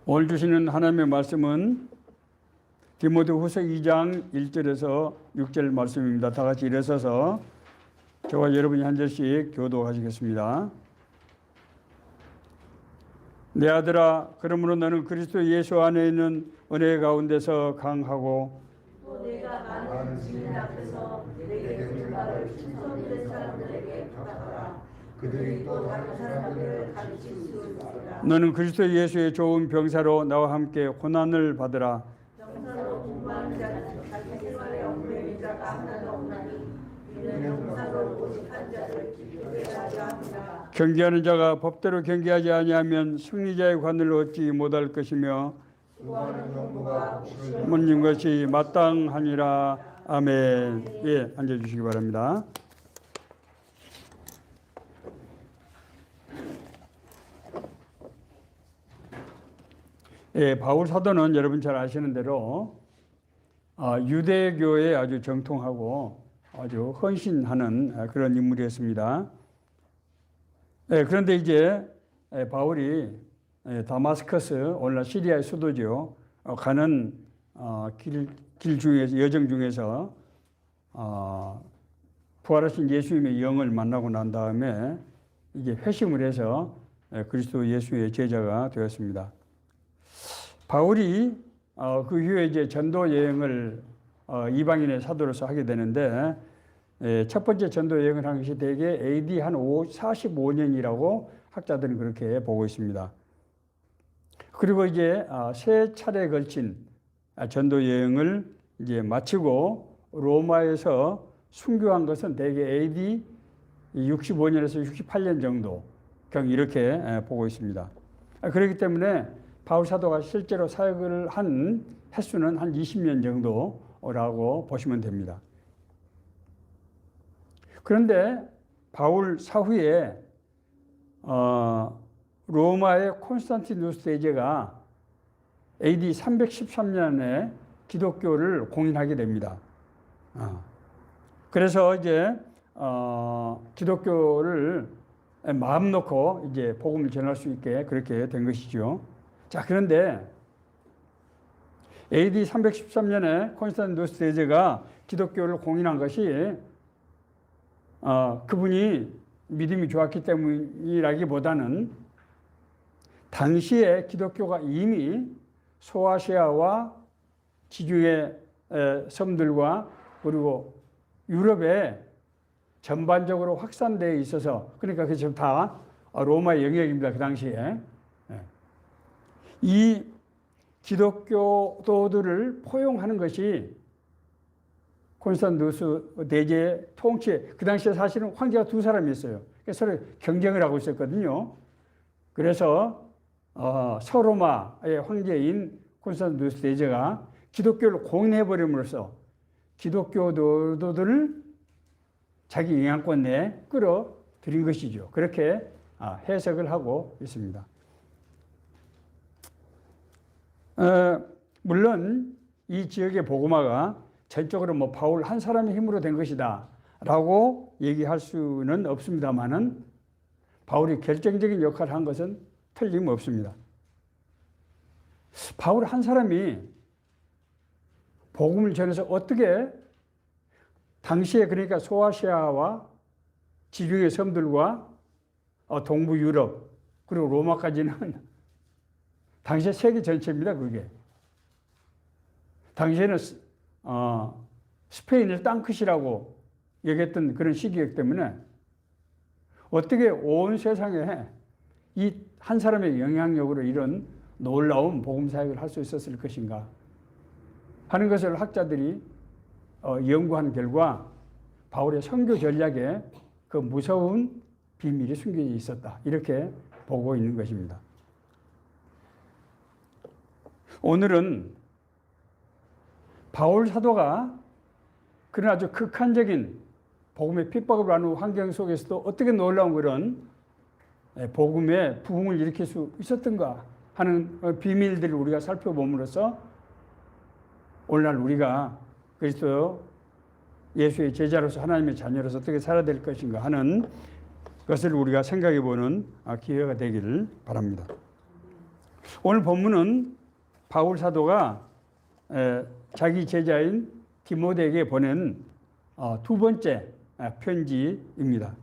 오늘 주시는 하나님의 말씀은 디모데후서 2장 1절에서 6절 말씀입니다. 다 같이 일어서서 저와 여러분이 한 절씩 교도하시겠습니다. 내 아들아, 그러므로 너는 그리스도 예수 안에 있는 은혜 가운데서 강하고 또 내가 많은 증인 앞에서 내게 준 바를 충성된 사람들에게 부탁하라. 그들이 또 다른 사람들을 가르칠 수 있으라. 너는 그리스도 예수의 좋은 병사로 나와 함께 고난을 받으라. 병사로 공부하는 자는 자기 생활에 얽매인 자가 하나도 없나니 이는 병사로 오직 한 자를 기쁘게 하려 함이라. 경계하는 자가 법대로 경계하지 아니하면 승리자의 관을 얻지 못할 것이며 수고하는 농부가 몫을 묻는 것이 마땅하니라. 아멘. 예, 앉아주시기 바랍니다. 예, 바울 사도는 여러분 잘 아시는 대로 유대교에 아주 정통하고 아주 헌신하는 그런 인물이었습니다. 예, 그런데 이제 바울이 다마스커스, 오늘날 시리아의 수도죠. 가는 길 중에서, 여정 중에서 부활하신 예수님의 영을 만나고 난 다음에 이게 회심을 해서 그리스도 예수의 제자가 되었습니다. 바울이 그 후에 이제 전도 여행을 이방인의 사도로서 하게 되는데, 첫 번째 전도 여행을 한 것이 대개 AD 한 45년이라고 학자들은 그렇게 보고 있습니다. 그리고 이제 세 차례에 걸친 전도 여행을 이제 마치고 로마에서 순교한 것은 대개 AD 65년에서 68년 정도 경 이렇게 보고 있습니다. 그렇기 때문에 바울 사도가 실제로 사역을 한 횟수는 한 20년 정도라고 보시면 됩니다. 그런데 바울 사후에 로마의 콘스탄티누스 대제가 AD 313년에 기독교를 공인하게 됩니다. 그래서 이제 기독교를 마음 놓고 이제 복음을 전할 수 있게 그렇게 된 것이죠. 자, 그런데 AD 313년에 콘스탄티누스 대제가 기독교를 공인한 것이 그분이 믿음이 좋았기 때문이라기보다는 당시에 기독교가 이미 소아시아와 지중해 섬들과 그리고 유럽에 전반적으로 확산되어 있어서, 그러니까 그게 지금 다 로마의 영역입니다. 그 당시에. 이 기독교도들을 포용하는 것이 콘스탄티누스 대제의 통치, 그 당시에 사실은 황제가 두 사람이었어요. 서로 경쟁을 하고 있었거든요. 그래서 서로마의 황제인 콘스탄티누스 대제가 기독교를 공인해버림으로써 기독교도들을 자기 영향권 내에 끌어들인 것이죠. 그렇게 해석을 하고 있습니다. 물론 이 지역의 복음화가 전적으로 뭐 바울 한 사람의 힘으로 된 것이다 라고 얘기할 수는 없습니다만은 바울이 결정적인 역할을 한 것은 틀림없습니다. 바울 한 사람이 복음을 전해서 어떻게 당시에, 그러니까 소아시아와 지중해 섬들과 동부 유럽 그리고 로마까지는 당시에 세계 전체입니다. 그게 당시에는 스페인을 땅끝이라고 여겼던 그런 시기였기 때문에 어떻게 온 세상에 이 한 사람의 영향력으로 이런 놀라운 복음 사역을 할 수 있었을 것인가 하는 것을 학자들이 연구한 결과 바울의 선교 전략에 그 무서운 비밀이 숨겨져 있었다, 이렇게 보고 있는 것입니다. 오늘은 바울 사도가 그런 아주 극한적인 복음의 핍박을 받는 환경 속에서도 어떻게 놀라운 그런 복음의 부흥을 일으킬 수 있었던가 하는 비밀들을 우리가 살펴봄으로써 오늘날 우리가 그리스도 예수의 제자로서, 하나님의 자녀로서 어떻게 살아야 될 것인가 하는 것을 우리가 생각해 보는 기회가 되기를 바랍니다. 오늘 본문은 바울 사도가 자기 제자인 디모데에게 보낸 두 번째 편지입니다.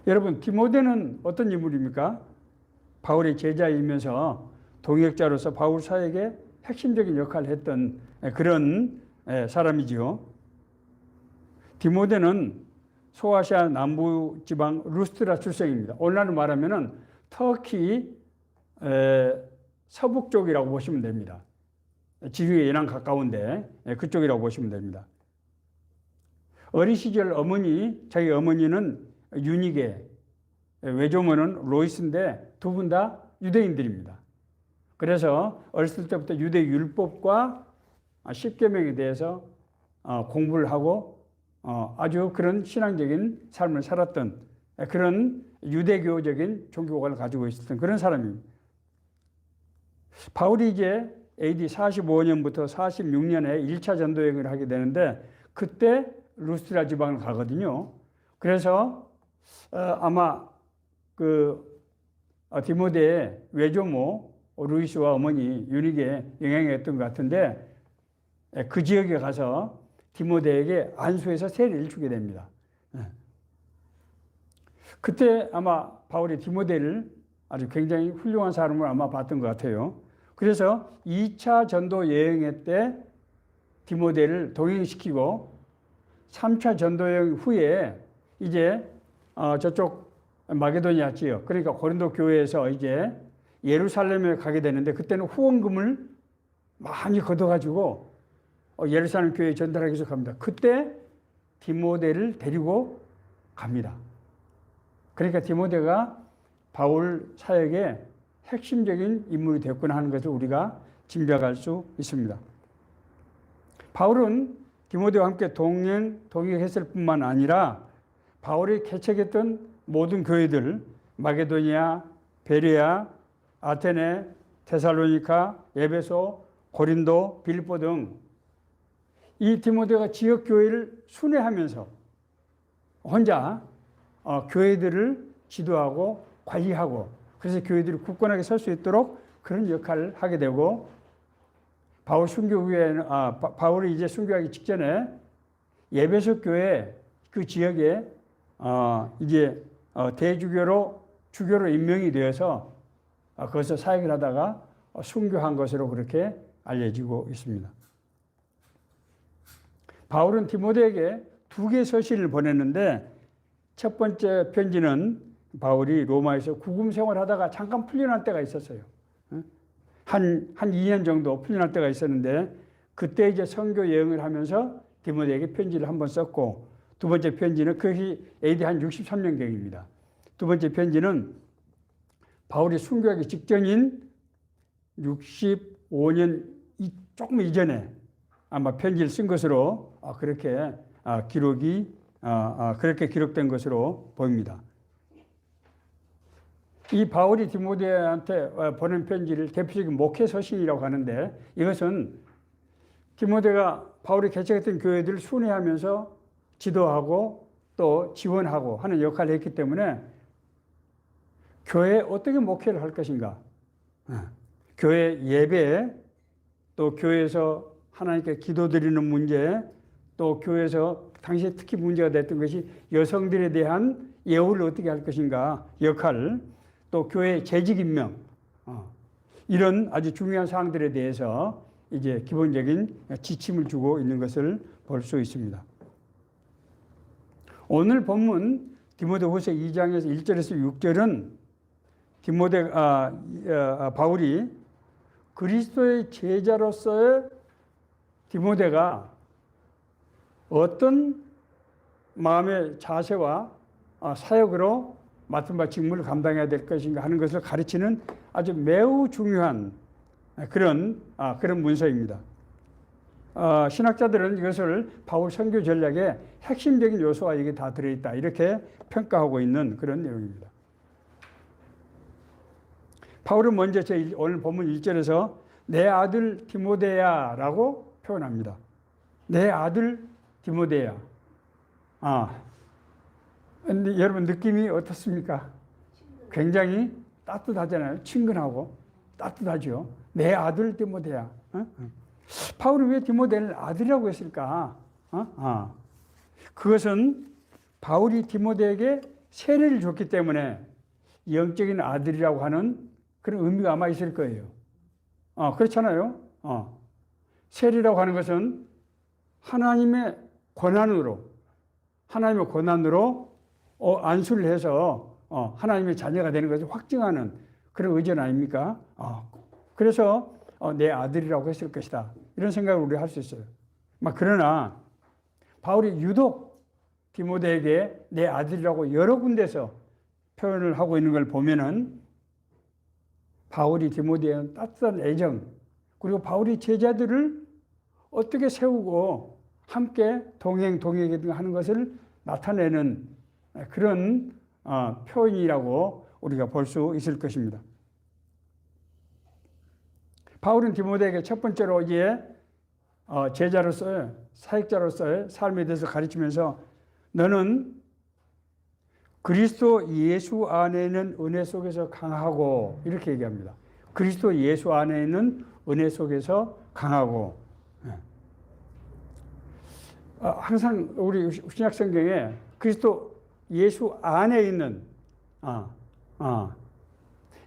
여러분, 디모데는 어떤 인물입니까? 바울의 제자이면서 동역자로서 바울 사역에 핵심적인 역할을 했던 그런 사람이지요. 디모데는 소아시아 남부 지방 루스트라 출생입니다. 오늘날로 말하면은 터키 서북 쪽이라고 보시면 됩니다. 지중해 연안 가까운데 그쪽이라고 보시면 됩니다. 어린 시절 자기 어머니는 유니게, 외조모는 로이스인데 두 분 다 유대인들입니다. 그래서 어렸을 때부터 유대 율법과 십계명에 대해서 공부를 하고 아주 그런 신앙적인 삶을 살았던 그런 유대교적인 종교관을 가지고 있었던 그런 사람입니다. 바울이 이제 AD 45년부터 46년에 1차 전도 여행을 하게 되는데 그때 루스트라 지방을 가거든요. 그래서 아마 디모데의 외조모 루이스와 어머니 유닉에 영향이 있던 것 같은데 그 지역에 가서 디모데에게 안수해서 세례를 주게 됩니다. 그때 아마 바울이 디모데를 아주 굉장히 훌륭한 사람을 아마 봤던 것 같아요. 그래서 2차 전도 여행 때 디모데를 동행시키고 3차 전도 여행 후에 이제 저쪽 마게도니아 지역, 그러니까 고린도 교회에서 이제 예루살렘에 가게 되는데 그때는 후원금을 많이 걷어가지고 예루살렘 교회에 전달하기 시작합니다. 그때 디모데를 데리고 갑니다. 그러니까 디모데가 바울 사역의 핵심적인 인물이 됐구나 하는 것을 우리가 짐작할 수 있습니다. 바울은 디모데와 함께 동역했을 뿐만 아니라 바울이 개척했던 모든 교회들, 마게도니아, 베레아, 아테네, 데살로니카, 에베소, 고린도, 빌립보 등 이 디모데가 지역 교회를 순회하면서 혼자 교회들을 지도하고 관리하고 그래서 교회들이 굳건하게 설 수 있도록 그런 역할을 하게 되고 바울 순교 후에는 바울이 이제 순교하기 직전에 에베소 교회 그 지역에 이제 주교로 임명이 되어서 거기서 사역을 하다가 순교한 것으로 그렇게 알려지고 있습니다. 바울은 디모데에게 두 개의 서신을 보냈는데 첫 번째 편지는 바울이 로마에서 구금 생활하다가 잠깐 풀려날 때가 있었어요. 한 2년 정도 풀려날 때가 있었는데 그때 이제 선교 여행을 하면서 디모데에게 편지를 한번 썼고 두 번째 편지는 그것이 AD 한 63년경입니다. 두 번째 편지는 바울이 순교하기 직전인 65년 조금 이전에 아마 편지를 쓴 것으로 그렇게 그렇게 기록된 것으로 보입니다. 이 바울이 디모데한테 보낸 편지를 대표적인 목회 서신이라고 하는데 이것은 디모데가 바울이 개척했던 교회들을 순회하면서 지도하고 또 지원하고 하는 역할을 했기 때문에 교회에 어떻게 목회를 할 것인가, 교회 예배, 또 교회에서 하나님께 기도드리는 문제, 또 교회에서 당시에 특히 문제가 됐던 것이 여성들에 대한 예우를 어떻게 할 것인가 역할, 또 교회 재직 임명, 이런 아주 중요한 사항들에 대해서 이제 기본적인 지침을 주고 있는 것을 볼 수 있습니다. 오늘 본문 디모데후서 2장에서 1절에서 6절은 바울이 그리스도의 제자로서의 디모데가 어떤 마음의 자세와 사역으로 맡은 바 직무를 감당해야 될 것인가 하는 것을 가르치는 아주 매우 중요한 그런 문서입니다. 신학자들은 이것을 바울 선교 전략의 핵심적인 요소가 이게 다 들어있다 이렇게 평가하고 있는 그런 내용입니다. 바울은 먼저 오늘 본문 1절에서 내 아들 디모데야라고 표현합니다. 내 아들 디모데야. 근데 여러분 느낌이 어떻습니까? 굉장히 따뜻하잖아요. 친근하고 따뜻하죠. 내 아들 디모데야. 바울이 왜 디모데를 아들이라고 했을까? 그것은 바울이 디모데에게 세례를 줬기 때문에 영적인 아들이라고 하는 그런 의미가 아마 있을 거예요. 그렇잖아요. 세례라고 하는 것은 하나님의 권한으로 안수를 해서 하나님의 자녀가 되는 것을 확증하는 그런 의전 아닙니까? 그래서 내 아들이라고 했을 것이다. 이런 생각을 우리가 할 수 있어요. 그러나 바울이 유독 디모데에게 내 아들이라고 여러 군데서 표현을 하고 있는 걸 보면은 바울이 디모데에 따뜻한 애정, 그리고 바울이 제자들을 어떻게 세우고 함께 동행하는 것을 나타내는 그런 표현이라고 우리가 볼 수 있을 것입니다. 바울은 디모데에게 첫 번째로 이제 제자로서의 사역자로서의 삶에 대해서 가르치면서 너는 그리스도 예수 안에 있는 은혜 속에서 강하고 이렇게 얘기합니다. 그리스도 예수 안에 있는 은혜 속에서 강하고. 항상 우리 신약 성경에 그리스도 예수 안에 있는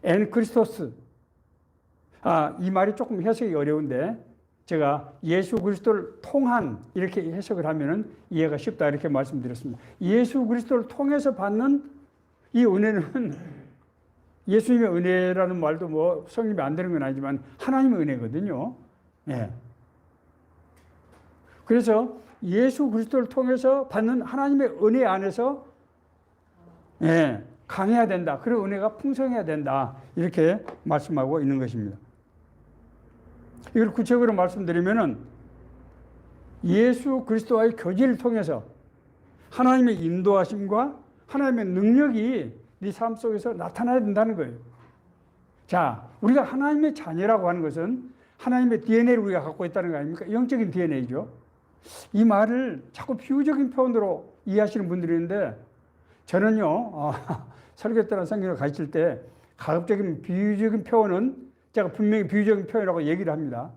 엔 크리스토스. 이 말이 조금 해석이 어려운데 제가 예수 그리스도를 통한 이렇게 해석을 하면은 이해가 쉽다 이렇게 말씀드렸습니다. 예수 그리스도를 통해서 받는 이 은혜는 예수님의 은혜라는 말도 뭐 성립이 안 되는 건 아니지만 하나님의 은혜거든요. 예. 그래서 예수 그리스도를 통해서 받는 하나님의 은혜 안에서 강해야 된다. 그런 은혜가 풍성해야 된다. 이렇게 말씀하고 있는 것입니다. 이걸 구체적으로 말씀드리면은 예수 그리스도와의 교제를 통해서 하나님의 인도하심과 하나님의 능력이 네 삶 속에서 나타나야 된다는 거예요. 자, 우리가 하나님의 자녀라고 하는 것은 하나님의 DNA를 우리가 갖고 있다는 거 아닙니까? 영적인 DNA죠. 이 말을 자꾸 비유적인 표현으로 이해하시는 분들이 있는데 저는요, 설교 때나 성경을 가르칠 때 가급적인 비유적인 표현은 제가 분명히 비유적인 표현이라고 얘기를 합니다.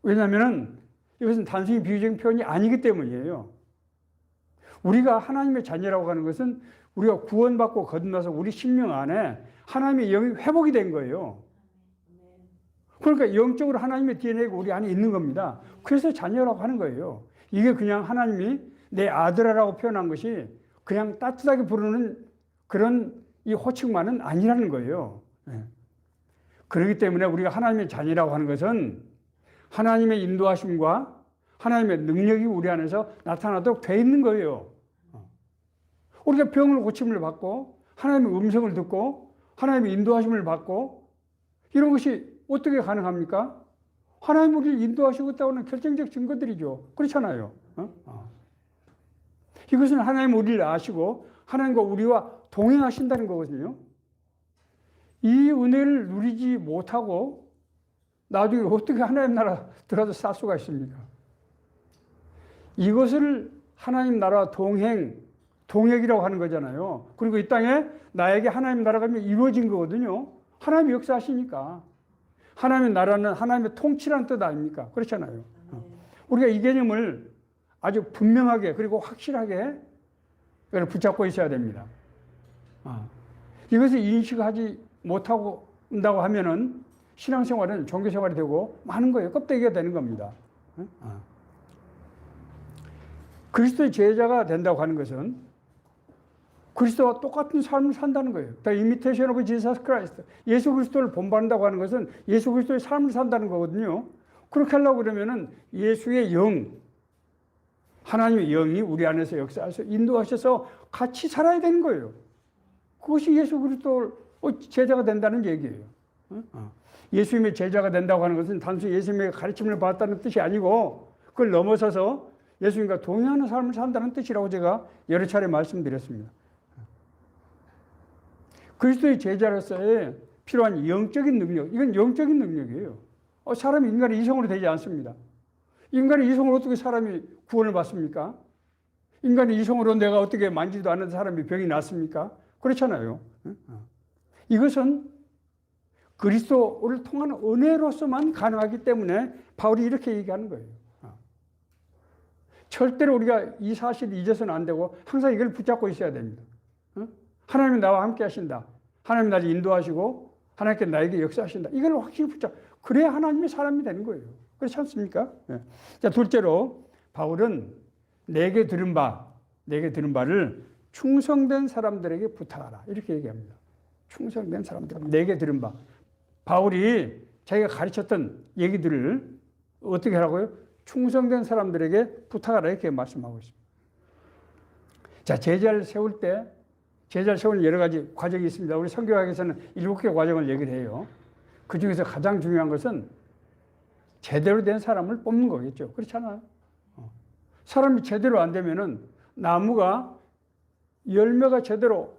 왜냐하면 이것은 단순히 비유적인 표현이 아니기 때문이에요. 우리가 하나님의 자녀라고 하는 것은 우리가 구원받고 거듭나서 우리 심령 안에 하나님의 영이 회복이 된 거예요. 그러니까 영적으로 하나님의 DNA가 우리 안에 있는 겁니다. 그래서 자녀라고 하는 거예요. 이게 그냥 하나님이 내 아들아라고 표현한 것이 그냥 따뜻하게 부르는 그런 이 호칭만은 아니라는 거예요. 그렇기 때문에 우리가 하나님의 자녀라고 하는 것은 하나님의 인도하심과 하나님의 능력이 우리 안에서 나타나도록 돼 있는 거예요. 우리가 병을 고침을 받고 하나님의 음성을 듣고 하나님의 인도하심을 받고 이런 것이 어떻게 가능합니까? 하나님 우리를 인도하시고 있다고는 결정적 증거들이죠. 그렇잖아요. 이것은 하나님 우리를 아시고 하나님과 우리와 동행하신다는 거거든요. 이 은혜를 누리지 못하고 나중에 어떻게 하나님 나라 들어서 살 수가 있습니까? 이것을 하나님 나라 동역이라고 하는 거잖아요. 그리고 이 땅에 나에게 하나님 나라가 이루어진 거거든요. 하나님이 역사하시니까. 하나님의 나라는 하나님의 통치라는 뜻 아닙니까? 그렇잖아요. 우리가 이 개념을 아주 분명하게 그리고 확실하게 붙잡고 있어야 됩니다. 이것을 인식하지 못하고 온다고 하면은 신앙생활은 종교생활이 되고 많은 거예요. 껍데기가 되는 겁니다. 그리스도의 제자가 된다고 하는 것은 그리스도와 똑같은 삶을 산다는 거예요. The imitation of Jesus Christ. 예수 그리스도를 본받는다고 하는 것은 예수 그리스도의 삶을 산다는 거거든요. 그렇게 하려고 그러면은 예수의 영, 하나님의 영이 우리 안에서 역사해서 인도하셔서 같이 살아야 되는 거예요. 그것이 예수 그리스도 제자가 된다는 얘기예요. 예수님의 제자가 된다고 하는 것은 단순히 예수님의 가르침을 받았다는 뜻이 아니고 그걸 넘어서서 예수님과 동행하는 삶을 산다는 뜻이라고 제가 여러 차례 말씀드렸습니다. 그리스도의 제자로서의 필요한 영적인 능력, 이건 영적인 능력이에요. 사람이 인간의 이성으로 되지 않습니다. 인간의 이성으로 어떻게 사람이 구원을 받습니까? 인간의 이성으로 내가 어떻게 만지도 않는 사람이 병이 났습니까? 그렇잖아요. 이것은 그리스도를 통한 은혜로서만 가능하기 때문에 바울이 이렇게 얘기하는 거예요. 절대로 우리가 이 사실을 잊어서는 안 되고 항상 이걸 붙잡고 있어야 됩니다. 하나님이 나와 함께 하신다. 하나님이 나를 인도하시고 하나님께 나에게 역사하신다. 이걸 확실히 붙잡고 그래야 하나님의 사람이 되는 거예요. 그렇지 않습니까? 자, 둘째로 바울은 내게 들은 바를 충성된 사람들에게 부탁하라. 이렇게 얘기합니다. 충성된 사람들, 내게 들은 바. 바울이 자기가 가르쳤던 얘기들을 어떻게 하라고요? 충성된 사람들에게 부탁하라 이렇게 말씀하고 있습니다. 자, 제자를 세울 여러 가지 과정이 있습니다. 우리 선교학에서는 7개 과정을 얘기를 해요. 그 중에서 가장 중요한 것은 제대로 된 사람을 뽑는 거겠죠. 그렇잖아요. 사람이 제대로 안 되면은 나무가 열매가 제대로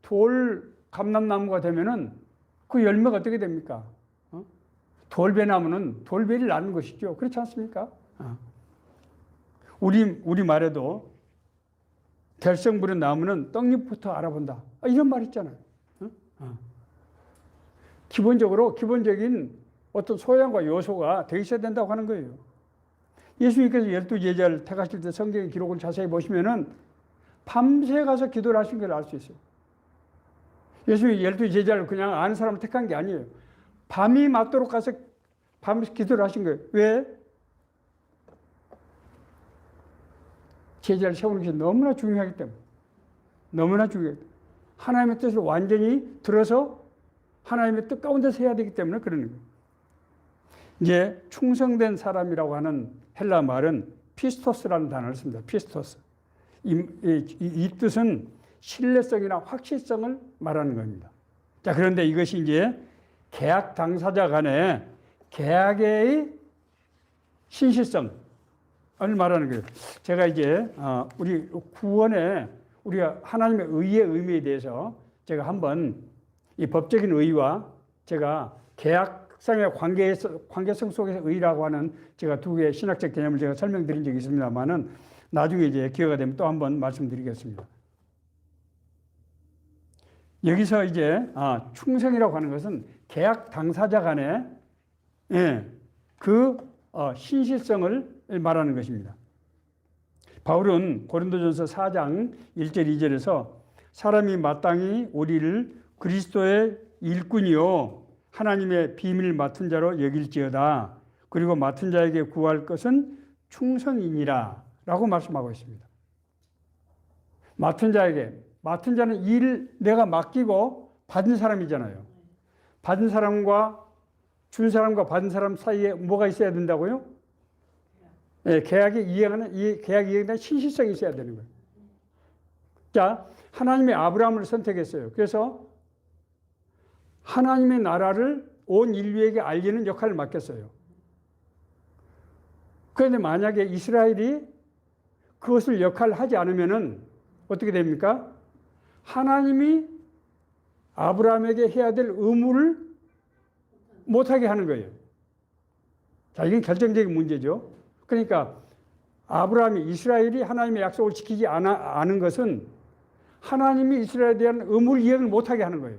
돌 감람나무가 되면은 그 열매가 어떻게 됩니까? 돌배나무는 돌배를 낳는 것이죠. 그렇지 않습니까? 우리 말에도 결성 부른 나무는 떡잎부터 알아본다. 이런 말 있잖아요. 기본적인 어떤 소양과 요소가 돼 있어야 된다고 하는 거예요. 예수님께서 12제자를 택하실 때 성경의 기록을 자세히 보시면은 밤새 가서 기도를 하신 걸 알 수 있어요. 예수님이 12제자를 그냥 아는 사람을 택한 게 아니에요. 밤이 맞도록 가서 밤새 기도를 하신 거예요. 왜? 제자를 세우는 것이 너무나 중요하기 때문에. 너무나 중요해요. 하나님의 뜻을 완전히 들어서 하나님의 뜻 가운데서 해야 되기 때문에 그러는 거예요. 이제 충성된 사람이라고 하는 헬라 말은 피스토스라는 단어를 씁니다. 피스토스. 이 뜻은 신뢰성이나 확실성을 말하는 겁니다. 자, 그런데 이것이 이제 계약 당사자 간의 계약의 신실성을 말하는 거예요. 제가 이제 우리 구원에 우리가 하나님의 의의 의미에 대해서 제가 한번 이 법적인 의와 제가 계약상의 관계성 속에서 의라고 하는 제가 두 개의 신학적 개념을 제가 설명드린 적이 있습니다만은 나중에 이제 기회가 되면 또 한번 말씀드리겠습니다. 여기서 이제 충성이라고 하는 것은 계약 당사자 간의 그 신실성을 말하는 것입니다. 바울은 고린도전서 4장 1절 2절에서 사람이 마땅히 우리를 그리스도의 일꾼이요 하나님의 비밀 맡은 자로 여길지어다. 그리고 맡은 자에게 구할 것은 충성이니라 라고 말씀하고 있습니다. 맡은 자는 일을 내가 맡기고 받은 사람이잖아요. 받은 사람과 준 사람과 받은 사람 사이에 뭐가 있어야 된다고요? 계약에 이행하는 신실성이 있어야 되는 거예요. 자, 하나님의 아브라함을 선택했어요. 그래서 하나님의 나라를 온 인류에게 알리는 역할을 맡겼어요. 그런데 만약에 이스라엘이 그것을 역할을 하지 않으면은 어떻게 됩니까? 하나님이 아브라함에게 해야 될 의무를 못하게 하는 거예요. 자, 이건 결정적인 문제죠. 그러니까 이스라엘이 하나님의 약속을 지키지 않은 것은 하나님이 이스라엘에 대한 의무를 이행을 못하게 하는 거예요.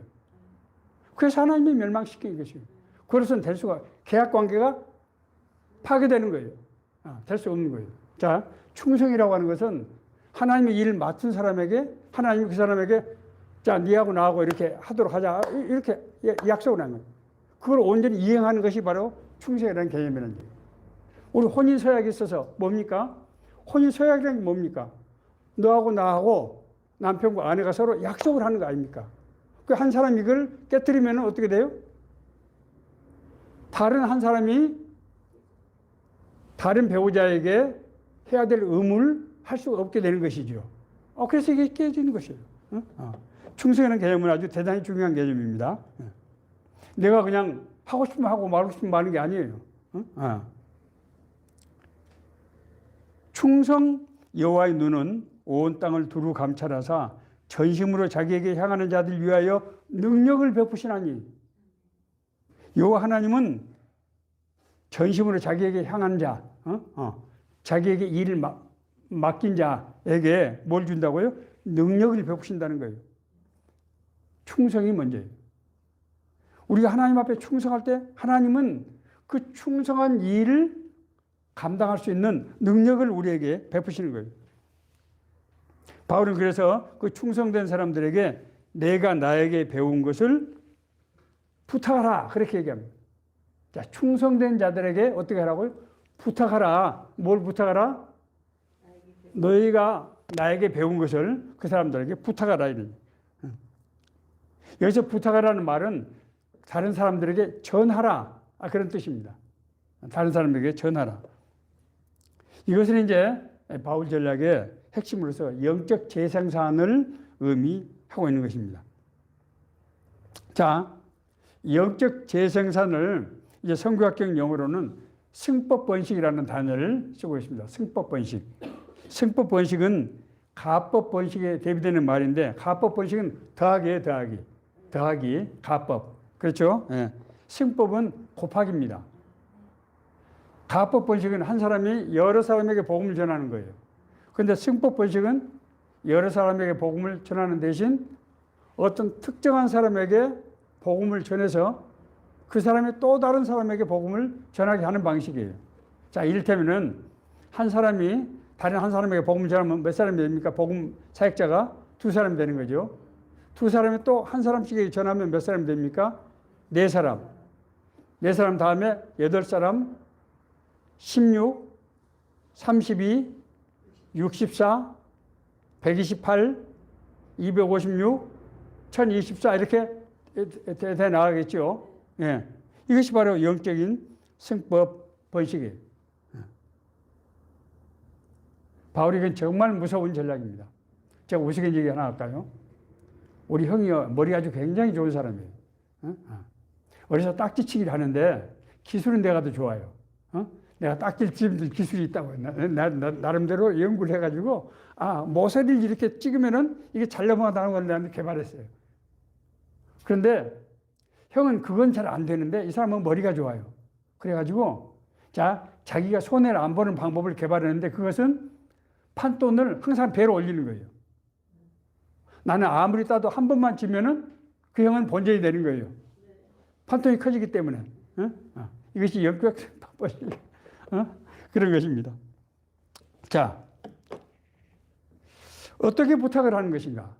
그래서 하나님이 멸망시킨 것이에요. 그래서는 될 수가, 계약 관계가 파괴되는 거예요. 될 수 없는 거예요. 자, 충성이라고 하는 것은 하나님의 일을 맡은 사람에게, 하나님이 그 사람에게, 자, 니하고 나하고 이렇게 하도록 하자. 이렇게 약속을 하는 거예요. 그걸 온전히 이행하는 것이 바로 충성이라는 개념이라는 거예요. 우리 혼인서약에 있어서 뭡니까? 혼인서약이라는 게 뭡니까? 너하고 나하고 남편과 아내가 서로 약속을 하는 거 아닙니까? 그 한 사람이 이걸 깨뜨리면 어떻게 돼요? 다른 한 사람이 다른 배우자에게 해야 될 의무를 할 수가 없게 되는 것이죠. 그래서 이게 깨지는 것이에요. 충성이라는 개념은 아주 대단히 중요한 개념입니다. 내가 그냥 하고 싶으면 하고 말고 싶으면 마는 게 아니에요. 충성 여호와의 눈은 온 땅을 두루 감찰하사 전심으로 자기에게 향하는 자들 위하여 능력을 베푸시나니. 여호와 하나님은 전심으로 자기에게 향한 자, 자기에게 일을 맡긴 자에게 뭘 준다고요? 능력을 베푸신다는 거예요. 충성이 먼저예요. 우리가 하나님 앞에 충성할 때 하나님은 그 충성한 일을 감당할 수 있는 능력을 우리에게 베푸시는 거예요. 바울은 그래서 그 충성된 사람들에게 내가 나에게 배운 것을 부탁하라 그렇게 얘기합니다. 자, 충성된 자들에게 어떻게 하라고요? 부탁하라. 뭘 부탁하라? 너희가 나에게 배운 것을 그 사람들에게 부탁하라. 이런. 여기서 부탁하라는 말은 다른 사람들에게 전하라. 그런 뜻입니다. 다른 사람들에게 전하라. 이것은 이제 바울 전략의 핵심으로서 영적 재생산을 의미하고 있는 것입니다. 자, 영적 재생산을 이제 성교학적 용어로는 승법 번식이라는 단어를 쓰고 있습니다. 승법 번식. 승법 번식은 가법 번식에 대비되는 말인데, 가법 번식은 더하기, 가법. 그렇죠? 예. 승법은 곱하기입니다. 가법 번식은 한 사람이 여러 사람에게 복음을 전하는 거예요. 그런데 승법 번식은 여러 사람에게 복음을 전하는 대신 어떤 특정한 사람에게 복음을 전해서 그 사람이 또 다른 사람에게 복음을 전하게 하는 방식이에요. 자, 이를테면은 한 사람이 다른 한 사람에게 복음을 전하면 몇 사람이 됩니까? 복음 사역자가 두 사람이 되는 거죠. 두 사람이 또 한 사람씩에게 전하면 몇 사람이 됩니까? 네 사람. 네 사람 다음에 8사람, 16, 32, 64, 128, 256, 1024 이렇게 돼 나가겠죠. 예. 이것이 바로 영적인 승법 번식이에요. 바울이 이건 정말 무서운 전략입니다. 제가 우스갯 얘기 하나 할까요? 우리 형이 머리가 아주 굉장히 좋은 사람이에요. 어려서 딱지치기를 하는데 기술은 내가 더 좋아요. 내가 딱지를 치는 기술이 있다고. 나름대로 연구를 해가지고, 모서리를 이렇게 찍으면은 이게 잘 넘어간다는 걸 내가 개발했어요. 그런데 형은 그건 잘 안 되는데 이 사람은 머리가 좋아요. 그래가지고, 자기가 손해를 안 보는 방법을 개발했는데 그것은 판돈을 항상 배로 올리는 거예요. 나는 아무리 따도 한 번만 치면은 그 형은 본전이 되는 거예요. 판돈이 커지기 때문에. 이것이 영적 그런 것입니다. 자, 어떻게 부탁을 하는 것인가?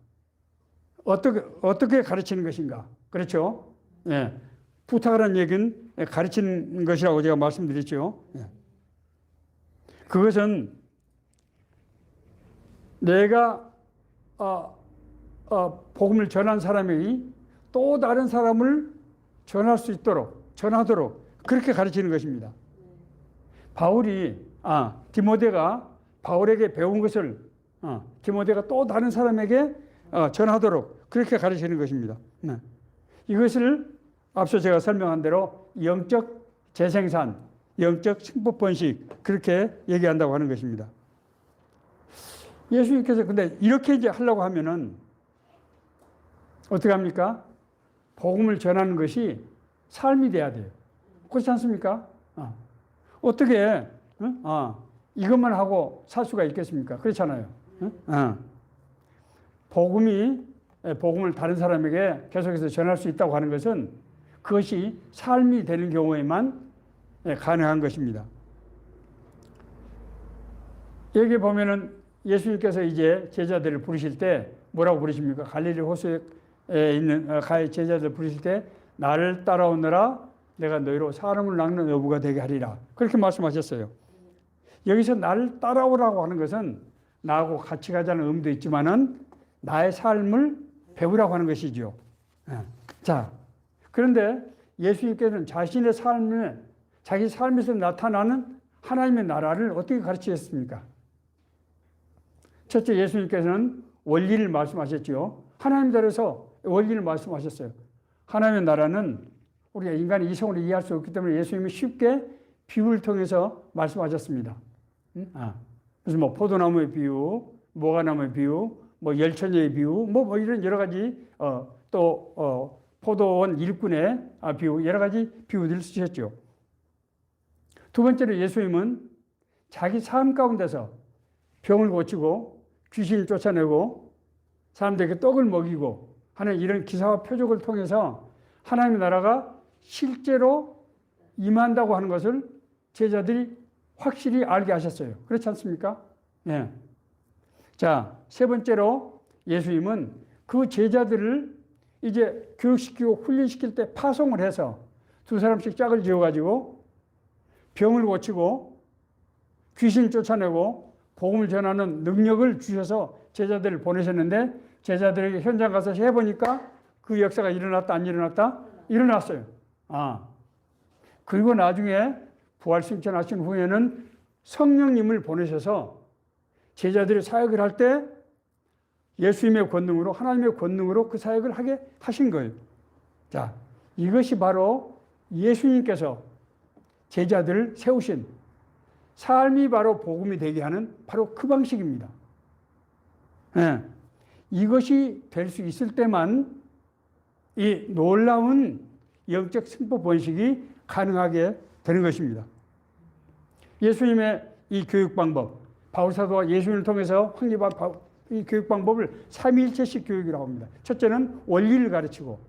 어떻게 가르치는 것인가? 그렇죠? 예. 부탁하라는 얘기는 가르치는 것이라고 제가 말씀드렸죠. 예. 그것은 내가 복음을 전한 사람이 또 다른 사람을 전하도록 그렇게 가르치는 것입니다. 디모데가 바울에게 배운 것을 디모데가 또 다른 사람에게 전하도록 그렇게 가르치는 것입니다. 이것을 앞서 제가 설명한 대로 영적 재생산, 영적 승법 번식 그렇게 얘기한다고 하는 것입니다. 예수님께서 근데 이렇게 이제 하려고 하면은 어떻게 합니까? 복음을 전하는 것이 삶이 돼야 돼요. 그렇지 않습니까? 어떻게 이것만 하고 살 수가 있겠습니까? 그렇잖아요. 복음을 다른 사람에게 계속해서 전할 수 있다고 하는 것은 그것이 삶이 되는 경우에만 가능한 것입니다. 여기 보면은 예수님께서 이제 제자들을 부르실 때 뭐라고 부르십니까? 갈릴리 호수에 있는 제자들 부르실 때 나를 따라오너라 내가 너희로 사람을 낚는 어부가 되게 하리라. 그렇게 말씀하셨어요. 여기서 나를 따라오라고 하는 것은 나하고 같이 가자는 의미도 있지만은 나의 삶을 배우라고 하는 것이죠. 자, 그런데 예수님께서는 자신의 자기 삶에서 나타나는 하나님의 나라를 어떻게 가르치셨습니까? 첫째, 예수님께서는 원리를 말씀하셨죠. 하나님 나라에서 원리를 말씀하셨어요. 하나님의 나라는 우리가 인간이 이성으로 이해할 수 없기 때문에 예수님이 쉽게 비유를 통해서 말씀하셨습니다. 무슨 포도나무의 비유, 모가나무의 비유, 열처녀의 비유, 이런 여러 가지 또 포도원 일꾼의 비유, 여러 가지 비유들을 쓰셨죠. 두 번째로 예수님은 자기 삶 가운데서 병을 고치고 귀신을 쫓아내고 사람들에게 떡을 먹이고 하는 이런 기사와 표적을 통해서 하나님의 나라가 실제로 임한다고 하는 것을 제자들이 확실히 알게 하셨어요. 그렇지 않습니까? 예. 자, 세 번째로 예수님은 그 제자들을 이제 교육시키고 훈련시킬 때 파송을 해서 두 사람씩 짝을 지어가지고 병을 고치고 귀신 쫓아내고 복음을 전하는 능력을 주셔서 제자들을 보내셨는데 제자들에게 현장 가서 해보니까 그 역사가 일어났다 안 일어났다? 일어났어요. 그리고 나중에 부활 승천하신 후에는 성령님을 보내셔서 제자들이 사역을 할 때 예수님의 권능으로 하나님의 권능으로 그 사역을 하게 하신 거예요. 자, 이것이 바로 예수님께서 제자들을 세우신 삶이 바로 복음이 되게 하는 바로 그 방식입니다. 네. 이것이 될 수 있을 때만 이 놀라운 영적 승포 번식이 가능하게 되는 것입니다. 예수님의 이 교육 방법, 바울 사도가 예수님을 통해서 확립한 이 교육 방법을 삼위일체식 교육이라고 합니다. 첫째는 원리를 가르치고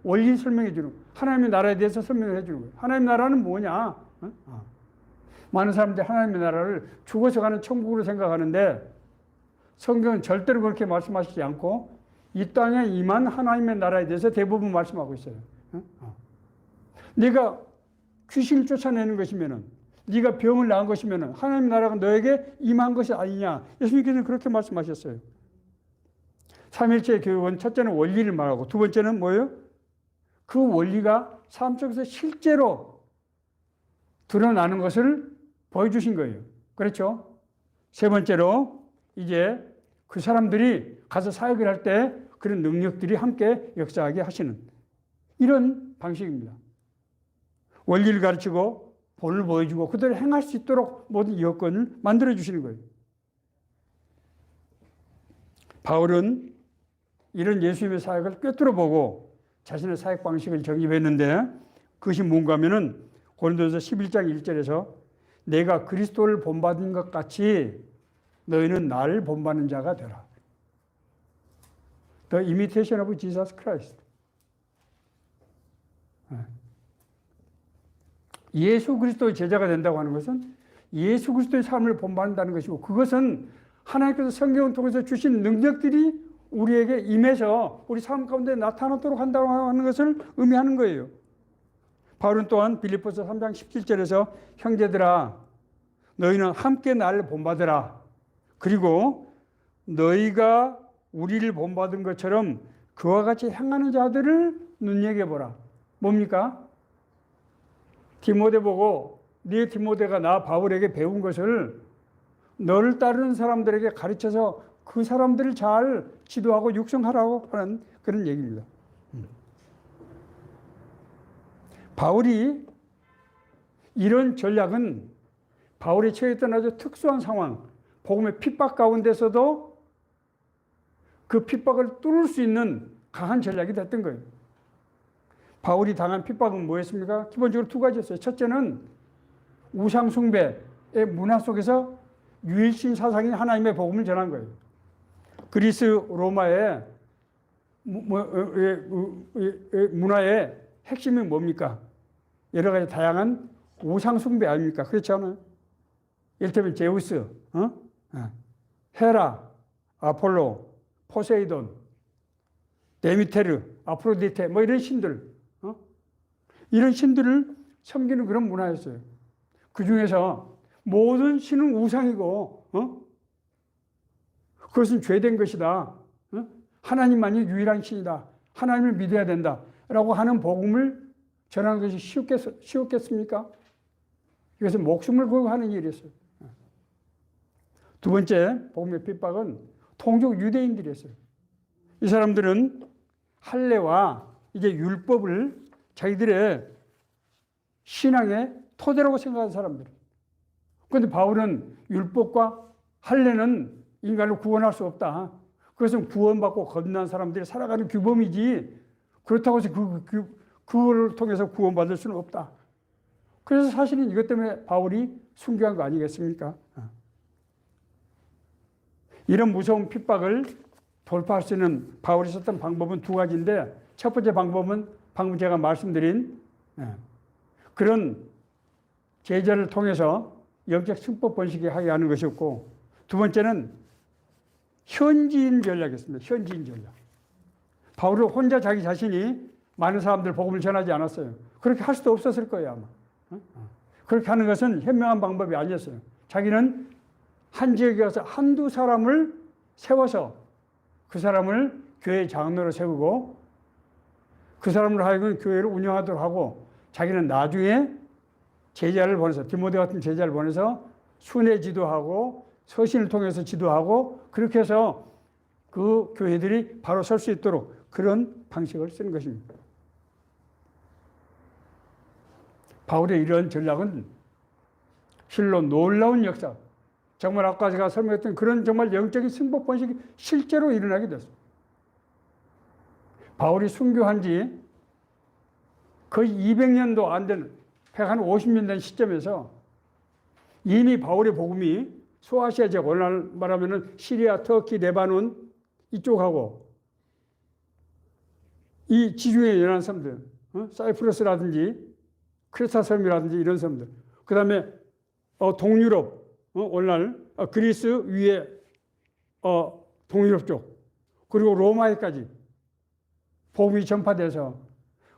원리를 설명해 주는, 하나님의 나라에 대해서 설명을 해 주는 거예요. 하나님의 나라는 뭐냐? 많은 사람들이 하나님의 나라를 죽어서 가는 천국으로 생각하는데 성경은 절대로 그렇게 말씀하시지 않고 이 땅에 임한 하나님의 나라에 대해서 대부분 말씀하고 있어요. 네가 귀신을 쫓아내는 것이면은, 네가 병을 낳은 것이면은 하나님의 나라가 너에게 임한 것이 아니냐. 예수님께서는 그렇게 말씀하셨어요. 삼일체 교육은 첫째는 원리를 말하고 두 번째는 뭐예요? 그 원리가 삶 속에서 실제로 드러나는 것을 보여주신 거예요. 그렇죠? 세 번째로 이제 그 사람들이 가서 사역을 할 때 그런 능력들이 함께 역사하게 하시는 이런 방식입니다. 원리를 가르치고 본을 보여주고 그대로 행할 수 있도록 모든 여건을 만들어 주시는 거예요. 바울은 이런 예수님의 사역을 꿰뚫어 보고 자신의 사역 방식을 정립했는데 그것이 뭔가 하면은 고린도서 11장 1절에서 내가 그리스도를 본받은 것 같이 너희는 나를 본받는 자가 되라. The imitation of Jesus Christ. 예수 그리스도의 제자가 된다고 하는 것은 예수 그리스도의 삶을 본받는다는 것이고 그것은 하나님께서 성경을 통해서 주신 능력들이 우리에게 임해서 우리 삶 가운데 나타나도록 한다고 하는 것을 의미하는 거예요. 바울은 또한 빌립보서 3장 17절에서 형제들아 너희는 함께 나를 본받으라. 그리고 너희가 우리를 본받은 것처럼 그와 같이 행하는 자들을 눈여겨보라. 뭡니까? 디모데 보고 네 디모데가 나 바울에게 배운 것을 너를 따르는 사람들에게 가르쳐서 그 사람들을 잘 지도하고 육성하라고 하는 그런 얘기입니다. 바울이 이런 전략은 바울이 처했던 아주 특수한 상황, 복음의 핍박 가운데서도 그 핍박을 뚫을 수 있는 강한 전략이 됐던 거예요. 바울이 당한 핍박은 뭐였습니까? 기본적으로 두 가지였어요. 첫째는 우상숭배의 문화 속에서 유일신 사상인 하나님의 복음을 전한 거예요. 그리스 로마의 문화의 핵심이 뭡니까? 여러 가지 다양한 우상숭배 아닙니까? 그렇지 않아요? 이를테면 제우스, 헤라, 아폴로, 포세이돈, 데미테르, 아프로디테 뭐 이런 신들, 이런 신들을 섬기는 그런 문화였어요. 그 중에서 모든 신은 우상이고, 그것은 죄된 것이다. 하나님만이 유일한 신이다. 하나님을 믿어야 된다. 라고 하는 복음을 전하는 것이 쉬웠겠습니까? 이것은 목숨을 걸고 하는 일이었어요. 두 번째 복음의 핍박은 통족 유대인들이었어요. 이 사람들은 할례와 이제 율법을 자기들의 신앙의 토대라고 생각하는 사람들. 그런데 바울은 율법과 할례는 인간을 구원할 수 없다. 그것은 구원받고 거듭난 사람들이 살아가는 규범이지 그렇다고 해서 그걸 통해서 구원받을 수는 없다. 그래서 사실은 이것 때문에 바울이 순교한 거 아니겠습니까? 이런 무서운 핍박을 돌파할 수 있는 바울이 썼던 방법은 두 가지인데 첫 번째 방법은 방금 제가 말씀드린 그런 제자를 통해서 영적 승법 번식이 하게 하는 것이었고, 두 번째는 현지인 전략이었습니다. 현지인 전략. 바울은 혼자 자기 자신이 많은 사람들 복음을 전하지 않았어요. 그렇게 할 수도 없었을 거예요, 아마. 그렇게 하는 것은 현명한 방법이 아니었어요. 자기는 한 지역에 가서 한두 사람을 세워서 그 사람을 교회 장로로 세우고 그 사람으로 하여금 교회를 운영하도록 하고, 자기는 나중에 제자를 보내서, 디모데 같은 제자를 보내서 순회 지도하고 서신을 통해서 지도하고, 그렇게 해서 그 교회들이 바로 설 수 있도록 그런 방식을 쓰는 것입니다. 바울의 이런 전략은 실로 놀라운 역사, 정말 아까 제가 설명했던 그런 정말 영적인 승복 번식이 실제로 일어나게 됐습니다. 바울이 순교한 지 거의 200년도 안 되는, 150년 된 시점에서 이미 바울의 복음이 소아시아 지역, 오늘 말하면 시리아, 터키, 레바논 이쪽하고 이 지중해에 일어난 섬들, 사이프러스라든지 크레타 섬이라든지 이런 섬들, 그 다음에 동유럽, 오늘날 그리스 위에 동유럽 쪽, 그리고 로마에까지 복음이 전파돼서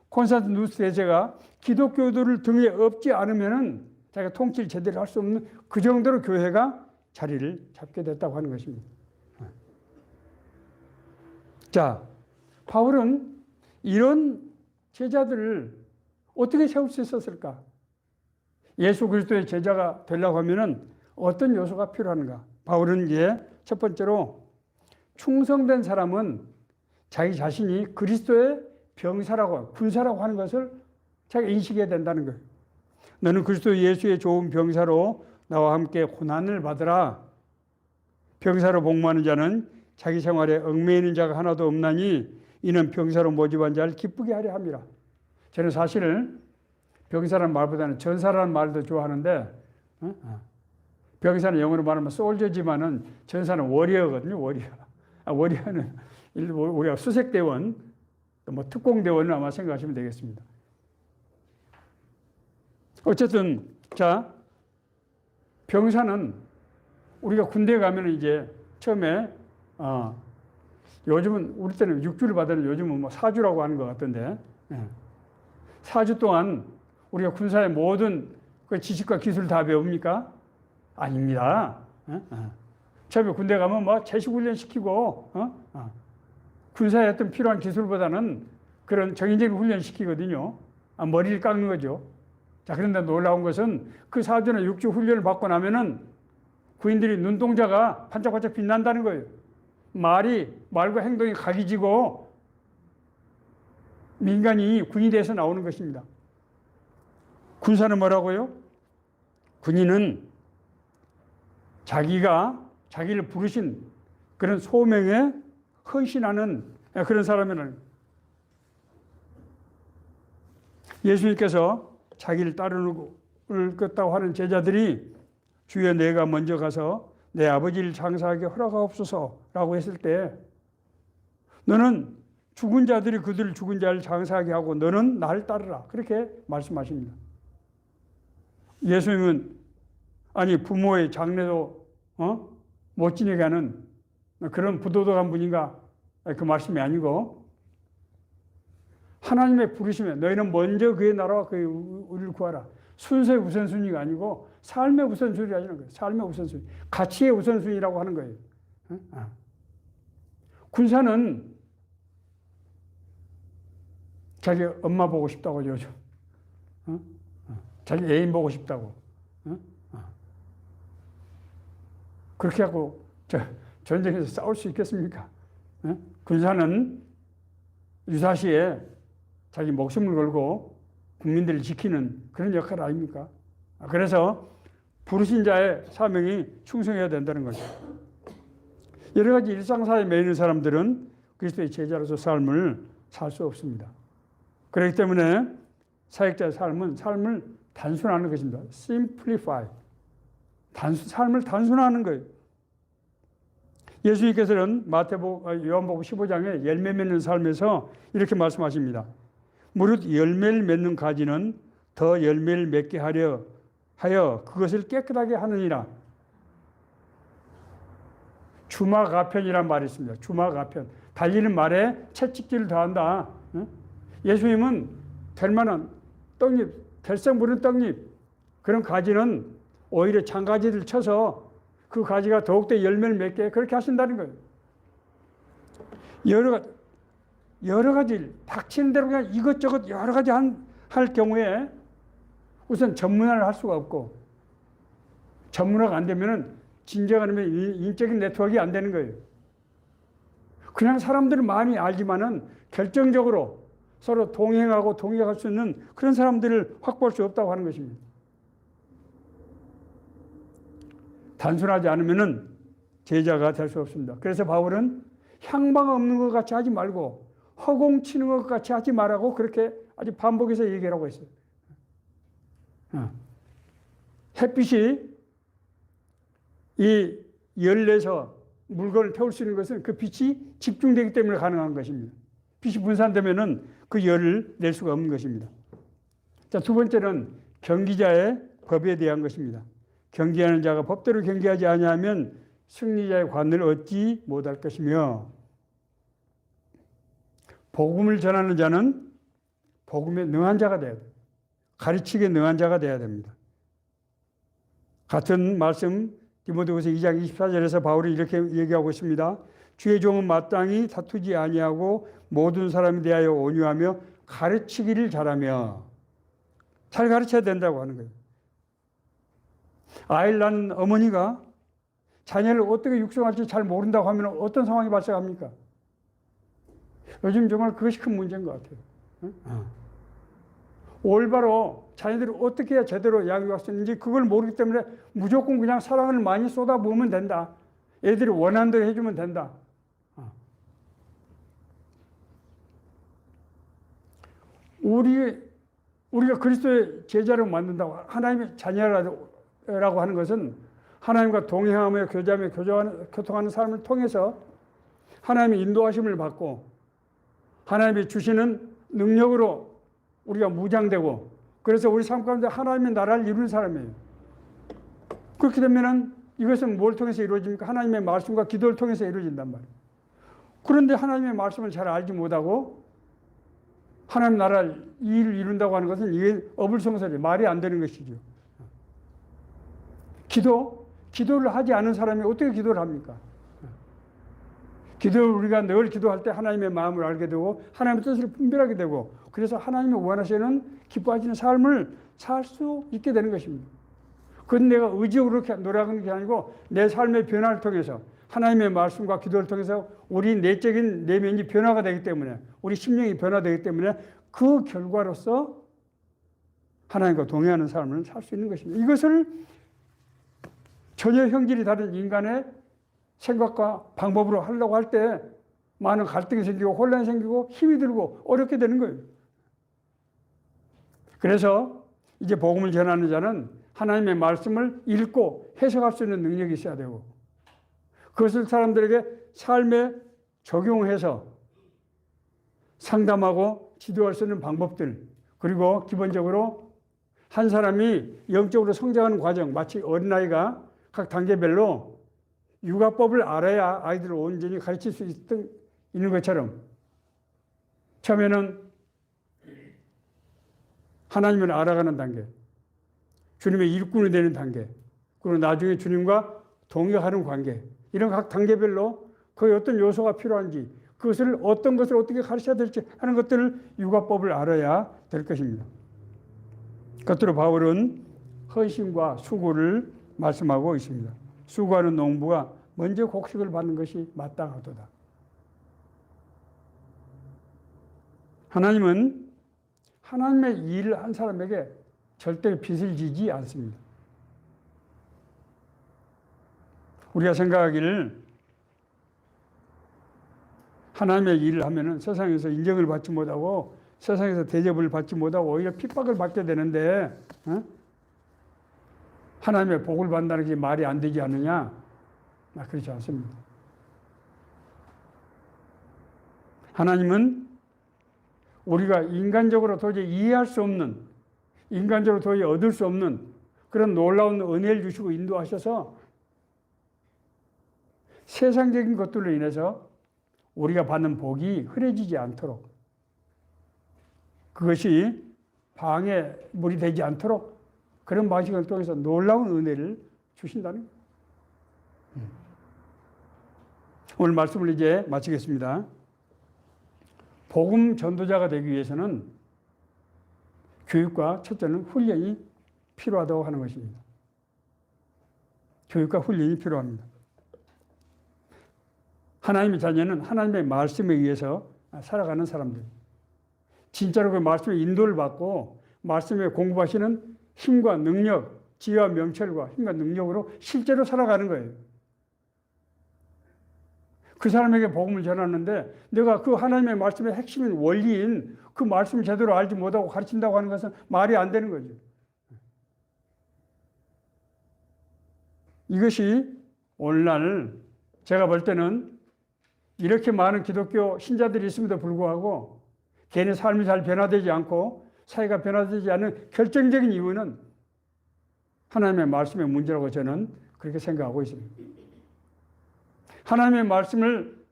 콘스탄티누스 대제가 기독교들을 등에 업지 않으면은 자기가 통치를 제대로 할 수 없는 그 정도로 교회가 자리를 잡게 됐다고 하는 것입니다. 자, 바울은 이런 제자들을 어떻게 세울 수 있었을까? 예수 그리스도의 제자가 되려고 하면은 어떤 요소가 필요한가? 바울은 이제 첫 번째로 충성된 사람은 자기 자신이 그리스도의 병사라고, 군사라고 하는 것을 자기가 인식해야 된다는 거예요. 너는 그리스도 예수의 좋은 병사로 나와 함께 고난을 받으라. 병사로 복무하는 자는 자기 생활에 얽매이는 자가 하나도 없나니 이는 병사로 모집한 자를 기쁘게 하려 함이라. 저는 사실 병사라는 말보다는 전사라는 말도 좋아하는데, 병사는 영어로 말하면 솔저지만은 전사는 워리어거든요. 워리어. 워리어는 우리가 수색대원, 뭐 특공대원을 아마 생각하시면 되겠습니다. 어쨌든 자, 병사는 우리가 군대에 가면 이제 처음에 요즘은 우리 때는 6주를 받았는데 요즘은 뭐 4주라고 하는 것 같던데, 4주 동안 우리가 군사의 모든 그 지식과 기술을 다 배웁니까? 아닙니다. 처음에 군대 가면 뭐 제식훈련 시키고 군사에 어떤 필요한 기술보다는 그런 정인적인 훈련 시키거든요. 머리를 깎는 거죠. 자, 그런데 놀라운 것은 그 4주나 6주 훈련을 받고 나면은 군인들이 눈동자가 반짝반짝 빛난다는 거예요. 말과 행동이 각이지고 민간이 군이 돼서 나오는 것입니다. 군사는 뭐라고요? 군인은 자기를 부르신 그런 소명에 헌신하는 그런 사람이라는, 예수님께서 자기를 따르겠다고 하는 제자들이 주여 내가 먼저 가서 내 아버지를 장사하게 허락하옵소서라고 했을 때, 너는 죽은 자들이 그들을 죽은 자를 장사하게 하고 너는 나를 따르라, 그렇게 말씀하십니다. 예수님은 아니 부모의 장례도 못 지내게 하는 그런 부도덕한 분인가? 그 말씀이 아니고, 하나님의 부르심에 너희는 먼저 그의 나라와 그의 의를 구하라. 순서의 우선순위가 아니고 삶의 우선순위라는 거예요. 삶의 우선순위, 가치의 우선순위라고 하는 거예요. 군사는 자기 엄마 보고 싶다고 요즘, 자기 애인 보고 싶다고, 그렇게 하고 전쟁에서 싸울 수 있겠습니까? 군사는 유사시에 자기 목숨을 걸고 국민들을 지키는 그런 역할 아닙니까? 그래서 부르신 자의 사명이 충성해야 된다는 거죠. 여러 가지 일상사에 매이는 사람들은 그리스도의 제자로서 삶을 살 수 없습니다. 그렇기 때문에 사역자의 삶을 단순화하는 것입니다. simplify. 삶을 단순화하는 거예요. 예수님께서는 요한복음 15장에 열매 맺는 삶에서 이렇게 말씀하십니다. 무릇 열매를 맺는 가지는 더 열매를 맺게 하여 그것을 깨끗하게 하느니라. 주마가편이란 말이 있습니다. 주마가편. 달리는 말에 채찍질을 더한다. 예수님은 될 만한 떡잎, 될성 부른 떡잎, 그런 가지는 오히려 장가지를 쳐서 그 가지가 더욱더 열매를 맺게 그렇게 하신다는 거예요. 여러 가지 닥치는 대로 그냥 이것저것 여러 가지 할 경우에 우선 전문화를 할 수가 없고, 전문화가 안 되면은 진정한 인적인 네트워크가 안 되는 거예요. 그냥 사람들은 많이 알지만은 결정적으로 서로 동행하고 동역할 수 있는 그런 사람들을 확보할 수 없다고 하는 것입니다. 단순하지 않으면은 제자가 될 수 없습니다. 그래서 바울은 향방 없는 것 같이 하지 말고 허공치는 것 같이 하지 말라고 그렇게 아주 반복해서 얘기하고 있어요. 햇빛이 이 열내서 물건을 태울 수 있는 것은 그 빛이 집중되기 때문에 가능한 것입니다. 빛이 분산되면은 그 열을 낼 수가 없는 것입니다. 자, 두 번째는 경기자의 법에 대한 것입니다. 경기하는 자가 법대로 경기하지 아니하면 승리자의 관을 얻지 못할 것이며, 복음을 전하는 자는 복음에 능한 자가 되어야 돼요. 가르치기에 능한 자가 되어야 됩니다. 같은 말씀 디모데후서 2장 24절에서 바울이 이렇게 얘기하고 있습니다. 주의 종은 마땅히 다투지 아니하고 모든 사람에 대하여 온유하며 가르치기를 잘하며, 잘 가르쳐야 된다고 하는 거예요. 아이를 낳는 어머니가 자녀를 어떻게 육성할지 잘 모른다고 하면 어떤 상황이 발생합니까? 요즘 정말 그것이 큰 문제인 것 같아요. 올바로 자녀들을 어떻게 해야 제대로 양육할 수 있는지 그걸 모르기 때문에 무조건 그냥 사랑을 많이 쏟아부으면 된다. 애들이 원하는 대로 해주면 된다. 우리가 그리스도의 제자로 만든다고, 하나님의 자녀라고 하는 것은 하나님과 동행하며 교제하며 교통하는 삶을 통해서 하나님의 인도하심을 받고 하나님이 주시는 능력으로 우리가 무장되고, 그래서 우리 삶 가운데 하나님의 나라를 이루는 사람이에요. 그렇게 되면은 이것은 뭘 통해서 이루어집니까? 하나님의 말씀과 기도를 통해서 이루어진단 말이에요. 그런데 하나님의 말씀을 잘 알지 못하고 하나님 나라를 일을 이룬다고 하는 것은 이게 어불성설이에요. 말이 안 되는 것이죠. 기도를 하지 않은 사람이 어떻게 기도를 합니까? 기도를 우리가 늘 기도할 때 하나님의 마음을 알게 되고 하나님의 뜻을 분별하게 되고, 그래서 하나님이 원하시는 기뻐하시는 삶을 살 수 있게 되는 것입니다. 그건 내가 의지적으로 그렇게 노력하는 게 아니고 내 삶의 변화를 통해서 하나님의 말씀과 기도를 통해서 우리 내적인 내면이 변화가 되기 때문에, 우리 심령이 변화되기 때문에 그 결과로서 하나님과 동행하는 삶을 살 수 있는 것입니다. 이것을 전혀 형질이 다른 인간의 생각과 방법으로 하려고 할 때 많은 갈등이 생기고 혼란이 생기고 힘이 들고 어렵게 되는 거예요. 그래서 이제 복음을 전하는 자는 하나님의 말씀을 읽고 해석할 수 있는 능력이 있어야 되고, 그것을 사람들에게 삶에 적용해서 상담하고 지도할 수 있는 방법들, 그리고 기본적으로 한 사람이 영적으로 성장하는 과정, 마치 어린아이가 각 단계별로 육아법을 알아야 아이들을 온전히 가르칠 수 있는 것처럼, 처음에는 하나님을 알아가는 단계, 주님의 일꾼이 되는 단계, 그리고 나중에 주님과 동역하는 관계, 이런 각 단계별로 거기에 어떤 요소가 필요한지, 그것을 어떤 것을 어떻게 가르쳐야 될지 하는 것들을 육아법을 알아야 될 것입니다. 끝으로 바울은 헌신과 수고를 말씀하고 있습니다. 수고하는 농부가 먼저 곡식을 받는 것이 마땅하도다. 하나님은 하나님의 일을 한 사람에게 절대 빚을 지지 않습니다. 우리가 생각하기를 하나님의 일을 하면은 세상에서 인정을 받지 못하고 세상에서 대접을 받지 못하고 오히려 핍박을 받게 되는데, 하나님의 복을 받는다는 게 말이 안 되지 않느냐? 그렇지 않습니다. 하나님은 우리가 인간적으로 도저히 이해할 수 없는, 인간적으로 도저히 얻을 수 없는 그런 놀라운 은혜를 주시고 인도하셔서 세상적인 것들로 인해서 우리가 받는 복이 흐려지지 않도록, 그것이 방해물이 되지 않도록 그런 방식을 통해서 놀라운 은혜를 주신다는 거예요. 오늘 말씀을 이제 마치겠습니다. 복음 전도자가 되기 위해서는 교육과 첫째는 훈련이 필요하다고 하는 것입니다. 교육과 훈련이 필요합니다. 하나님의 자녀는 하나님의 말씀에 의해서 살아가는 사람들. 진짜로 그 말씀의 인도를 받고 말씀에 공부하시는 힘과 능력, 지혜와 명철과 힘과 능력으로 실제로 살아가는 거예요. 그 사람에게 복음을 전하는데 내가 그 하나님의 말씀의 핵심인 원리인 그 말씀을 제대로 알지 못하고 가르친다고 하는 것은 말이 안 되는 거죠. 이것이 오늘날 제가 볼 때는 이렇게 많은 기독교 신자들이 있음에도 불구하고 개인의 삶이 잘 변화되지 않고 사회가 변화되지 않는 결정적인 이유는 하나님의 말씀의 문제라고 저는 그렇게 생각하고 있습니다. 하나님의 말씀을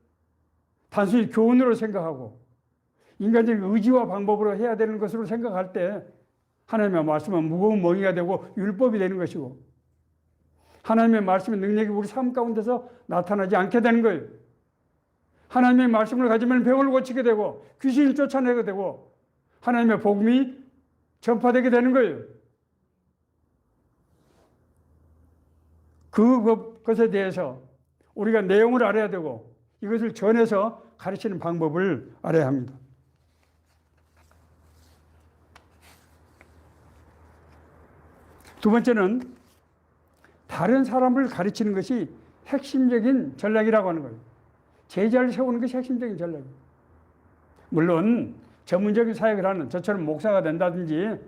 단순히 교훈으로 생각하고 인간적인 의지와 방법으로 해야 되는 것으로 생각할 때 하나님의 말씀은 무거운 멍이가 되고 율법이 되는 것이고 하나님의 말씀의 능력이 우리 삶 가운데서 나타나지 않게 되는 거예요. 하나님의 말씀을 가지면 병을 고치게 되고 귀신을 쫓아내게 되고 하나님의 복음이 전파되게 되는 거예요. 그것에 대해서 우리가 내용을 알아야 되고 이것을 전해서 가르치는 방법을 알아야 합니다. 두 번째는 다른 사람을 가르치는 것이 핵심적인 전략이라고 하는 거예요. 제자를 세우는 것이 핵심적인 전략이에요. 물론 전문적인 사역을 하는 저처럼 목사가 된다든지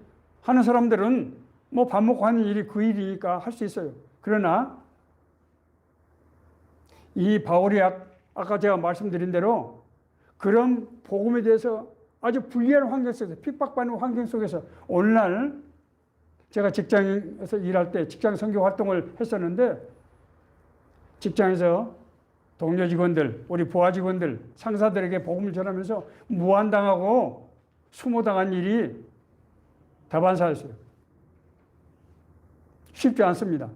하는 사람들은 뭐 밥 먹고 하는 일이 그 일이니까 할 수 있어요. 그러나 이 바울이 아까 제가 말씀드린 대로 그런 복음에 대해서 아주 불리한 환경 속에서 핍박받는 환경 속에서 오늘날 제가 직장에서 일할 때 직장 선교 활동을 했었는데 직장에서 동료 직원들, 우리 부하 직원들, 상사들에게 복음을 전하면서 무한당하고 수모당한 일이 다반사였어요. 쉽지 않습니다.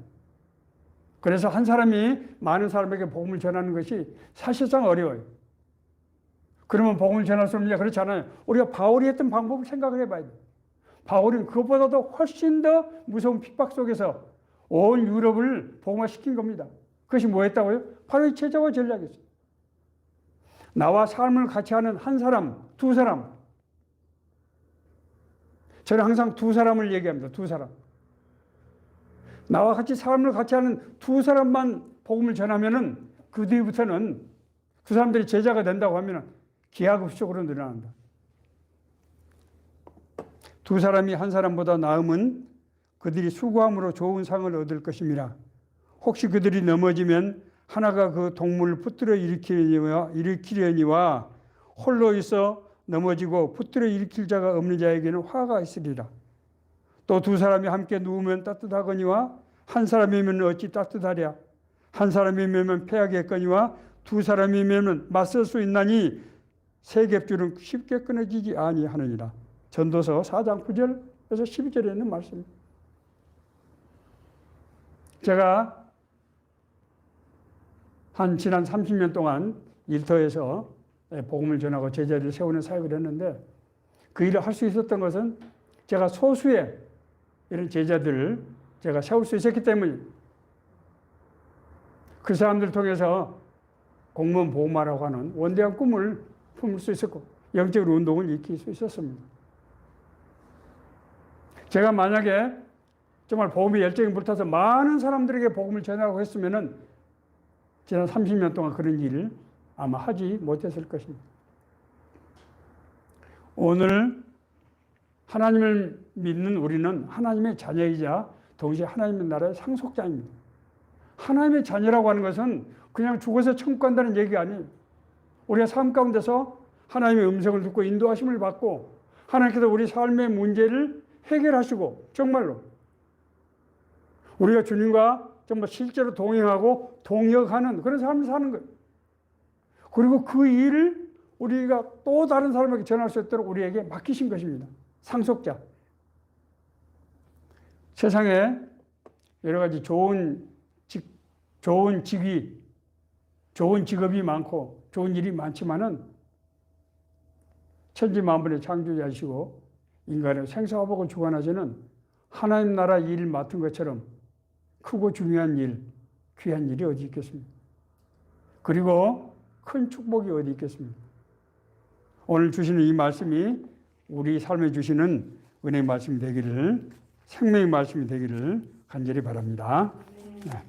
그래서 한 사람이 많은 사람에게 복음을 전하는 것이 사실상 어려워요. 그러면 복음을 전할 수 없느냐? 그렇지 않아요. 우리가 바울이 했던 방법을 생각을 해봐야 돼요. 바울은 그것보다도 훨씬 더 무서운 핍박 속에서 온 유럽을 복음화시킨 겁니다. 그것이 뭐였다고요? 바로 이 제자와 전략이었어요. 나와 삶을 같이 하는 한 사람, 두 사람. 저는 항상 두 사람을 얘기합니다. 두 사람. 나와 같이 삶을 같이 하는 두 사람만 복음을 전하면은 그 뒤부터는 그 사람들이 제자가 된다고 하면은 기하급수적으로 늘어난다. 두 사람이 한 사람보다 나음은 그들이 수고함으로 좋은 상을 얻을 것입니다. 혹시 그들이 넘어지면 하나가 그 동물을 붙들어 일으키려니와 홀로 있어 넘어지고 붙들어 일으킬 자가 없는 자에게는 화가 있으리라. 또 두 사람이 함께 누우면 따뜻하거니와 한 사람이면 어찌 따뜻하랴. 한 사람이면 패하겠거니와 두 사람이면 맞설 수 있나니 세 겹줄은 쉽게 끊어지지 아니하느니라. 전도서 4장 9절에서 12절에 있는 말씀입니다. 제가 지난 30년 동안 일터에서 복음을 전하고 제자들을 세우는 사역을 했는데 그 일을 할 수 있었던 것은 제가 소수의 이런 제자들을 제가 세울 수 있었기 때문에 그 사람들을 통해서 공무원 보호마라고 하는 원대한 꿈을 품을 수 있었고 영적 운동을 일으킬 수 있었습니다. 제가 만약에 정말 복음의 열정이 불타서 많은 사람들에게 복음을 전하고 했으면은 지난 30년 동안 그런 일을 아마 하지 못했을 것입니다. 오늘 하나님을 믿는 우리는 하나님의 자녀이자 동시에 하나님의 나라의 상속자입니다. 하나님의 자녀라고 하는 것은 그냥 죽어서 천국 간다는 얘기가 아니에요. 우리가 삶 가운데서 하나님의 음성을 듣고 인도하심을 받고 하나님께서 우리 삶의 문제를 해결하시고 정말로 우리가 주님과 정말 실제로 동행하고 동역하는 그런 삶을 사는 거예요. 그리고 그 일을 우리가 또 다른 사람에게 전할 수 있도록 우리에게 맡기신 것입니다. 상속자. 세상에 여러 가지 좋은 직위, 좋은 직업이 많고 좋은 일이 많지만은 천지만물의 창조자이시고 인간의 생사화복을 주관하시는 하나님 나라 일 맡은 것처럼 크고 중요한 일, 귀한 일이 어디 있겠습니까? 그리고 큰 축복이 어디 있겠습니까? 오늘 주시는 이 말씀이 우리 삶에 주시는 은혜의 말씀이 되기를, 생명의 말씀이 되기를 간절히 바랍니다. 네.